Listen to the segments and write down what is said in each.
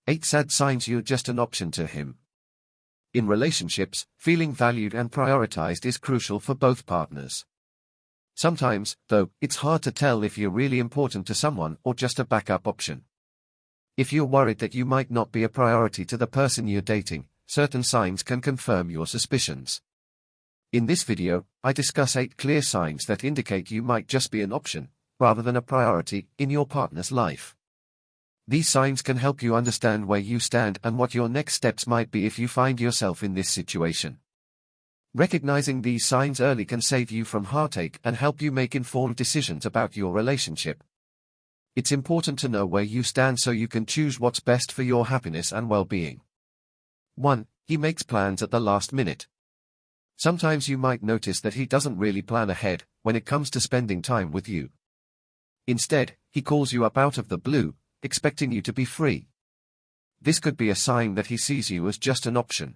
8 sad signs you're just an option to him. In relationships, feeling valued and prioritized is crucial for both partners. Sometimes, though, it's hard to tell if you're really important to someone or just a backup option. If you're worried that you might not be a priority to the person you're dating, certain signs can confirm your suspicions. In this video, I discuss 8 clear signs that indicate you might just be an option, rather than a priority, in your partner's life. These signs can help you understand where you stand and what your next steps might be if you find yourself in this situation. Recognizing these signs early can save you from heartache and help you make informed decisions about your relationship. It's important to know where you stand so you can choose what's best for your happiness and well-being. 1. He makes plans at the last minute. Sometimes you might notice that he doesn't really plan ahead when it comes to spending time with you. Instead, he calls you up out of the blue, expecting you to be free. This could be a sign that he sees you as just an option.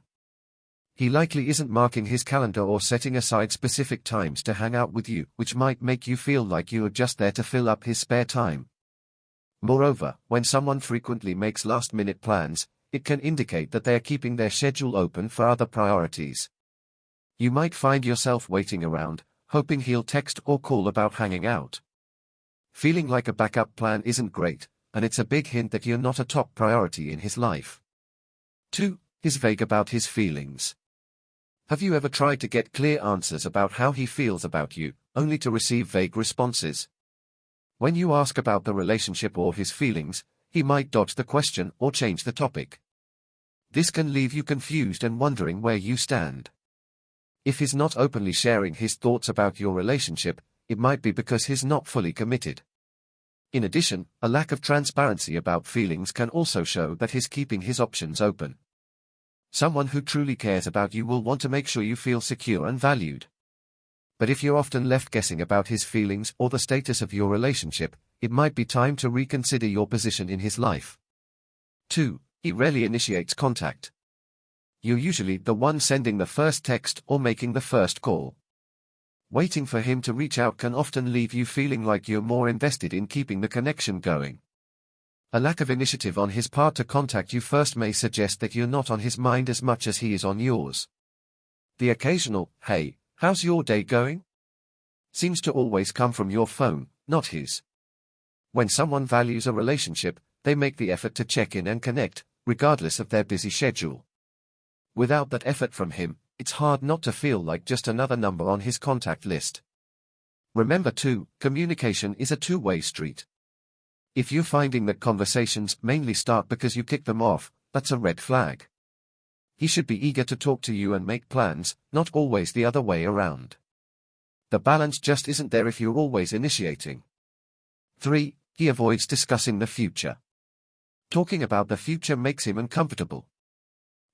He likely isn't marking his calendar or setting aside specific times to hang out with you, which might make you feel like you are just there to fill up his spare time. Moreover, when someone frequently makes last-minute plans, it can indicate that they are keeping their schedule open for other priorities. You might find yourself waiting around, hoping he'll text or call about hanging out. Feeling like a backup plan isn't great, and it's a big hint that you're not a top priority in his life. 2. He's vague about his feelings. Have you ever tried to get clear answers about how he feels about you, only to receive vague responses? When you ask about the relationship or his feelings, he might dodge the question or change the topic. This can leave you confused and wondering where you stand. If he's not openly sharing his thoughts about your relationship, it might be because he's not fully committed. In addition, a lack of transparency about feelings can also show that he's keeping his options open. Someone who truly cares about you will want to make sure you feel secure and valued. But if you're often left guessing about his feelings or the status of your relationship, it might be time to reconsider your position in his life. 2. He rarely initiates contact. You're usually the one sending the first text or making the first call. Waiting for him to reach out can often leave you feeling like you're more invested in keeping the connection going. A lack of initiative on his part to contact you first may suggest that you're not on his mind as much as he is on yours. The occasional, "Hey, how's your day going?" seems to always come from your phone, not his. When someone values a relationship, they make the effort to check in and connect, regardless of their busy schedule. Without that effort from him, it's hard not to feel like just another number on his contact list. Remember too, communication is a two-way street. If you're finding that conversations mainly start because you kick them off, that's a red flag. He should be eager to talk to you and make plans, not always the other way around. The balance just isn't there if you're always initiating. 3. He avoids discussing the future. Talking about the future makes him uncomfortable.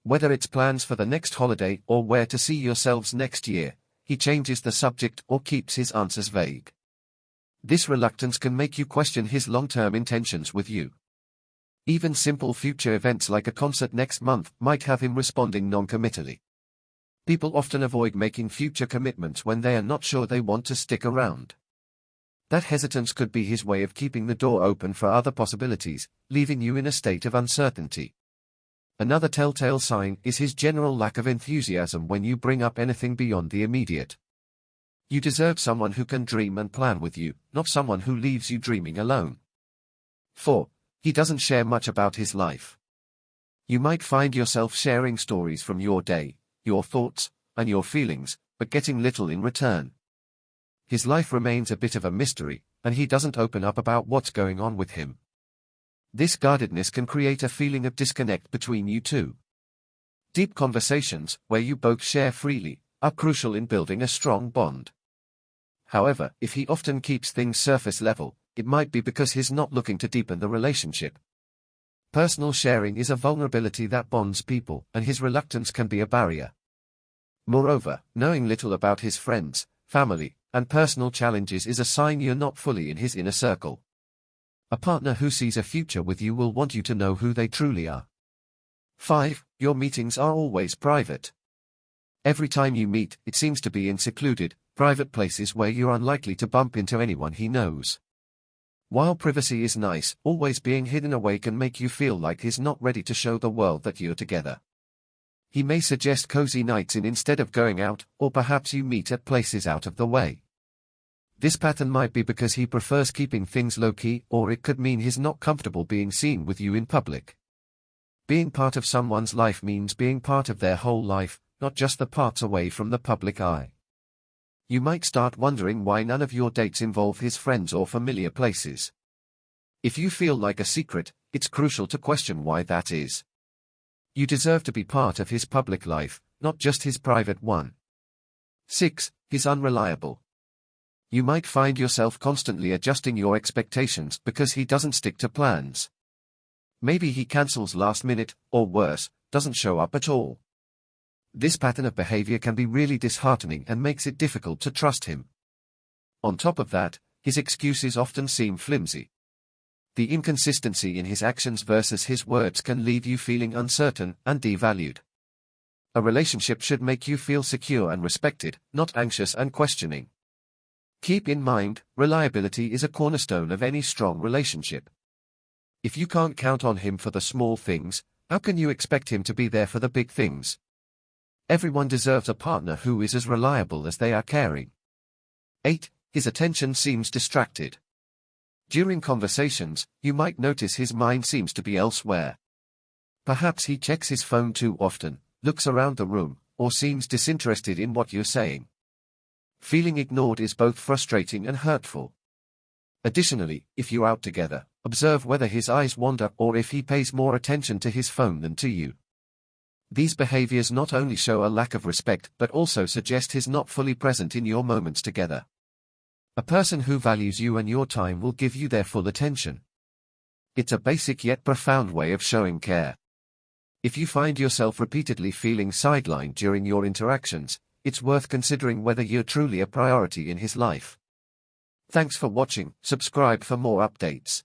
Whether it's plans for the next holiday or where to see yourselves next year, he changes the subject or keeps his answers vague. This reluctance can make you question his long-term intentions with you. Even simple future events like a concert next month might have him responding non-committally. People often avoid making future commitments when they are not sure they want to stick around. That hesitance could be his way of keeping the door open for other possibilities, leaving you in a state of uncertainty. Another telltale sign is his general lack of enthusiasm when you bring up anything beyond the immediate. You deserve someone who can dream and plan with you, not someone who leaves you dreaming alone. 4. He doesn't share much about his life. You might find yourself sharing stories from your day, your thoughts, and your feelings, but getting little in return. His life remains a bit of a mystery, and he doesn't open up about what's going on with him. This guardedness can create a feeling of disconnect between you two. Deep conversations, where you both share freely, are crucial in building a strong bond. However, if he often keeps things surface level, it might be because he's not looking to deepen the relationship. Personal sharing is a vulnerability that bonds people, and his reluctance can be a barrier. Moreover, knowing little about his friends, family, and personal challenges is a sign you're not fully in his inner circle. A partner who sees a future with you will want you to know who they truly are. 5. Your meetings are always private. Every time you meet, it seems to be in secluded, private places where you're unlikely to bump into anyone he knows. While privacy is nice, always being hidden away can make you feel like he's not ready to show the world that you're together. He may suggest cozy nights in instead of going out, or perhaps you meet at places out of the way. This pattern might be because he prefers keeping things low-key, or it could mean he's not comfortable being seen with you in public. Being part of someone's life means being part of their whole life, not just the parts away from the public eye. You might start wondering why none of your dates involve his friends or familiar places. If you feel like a secret, it's crucial to question why that is. You deserve to be part of his public life, not just his private one. 6. He's unreliable. You might find yourself constantly adjusting your expectations because he doesn't stick to plans. Maybe he cancels last minute, or worse, doesn't show up at all. This pattern of behavior can be really disheartening and makes it difficult to trust him. On top of that, his excuses often seem flimsy. The inconsistency in his actions versus his words can leave you feeling uncertain and devalued. A relationship should make you feel secure and respected, not anxious and questioning. Keep in mind, reliability is a cornerstone of any strong relationship. If you can't count on him for the small things, how can you expect him to be there for the big things? Everyone deserves a partner who is as reliable as they are caring. 8. His attention seems distracted. During conversations, you might notice his mind seems to be elsewhere. Perhaps he checks his phone too often, looks around the room, or seems disinterested in what you're saying. Feeling ignored is both frustrating and hurtful. Additionally, if you're out together, observe whether his eyes wander or if he pays more attention to his phone than to you. These behaviors not only show a lack of respect but also suggest he's not fully present in your moments together. A person who values you and your time will give you their full attention. It's a basic yet profound way of showing care. If you find yourself repeatedly feeling sidelined during your interactions, it's worth considering whether you're truly a priority in his life. Thanks for watching. Subscribe for more updates.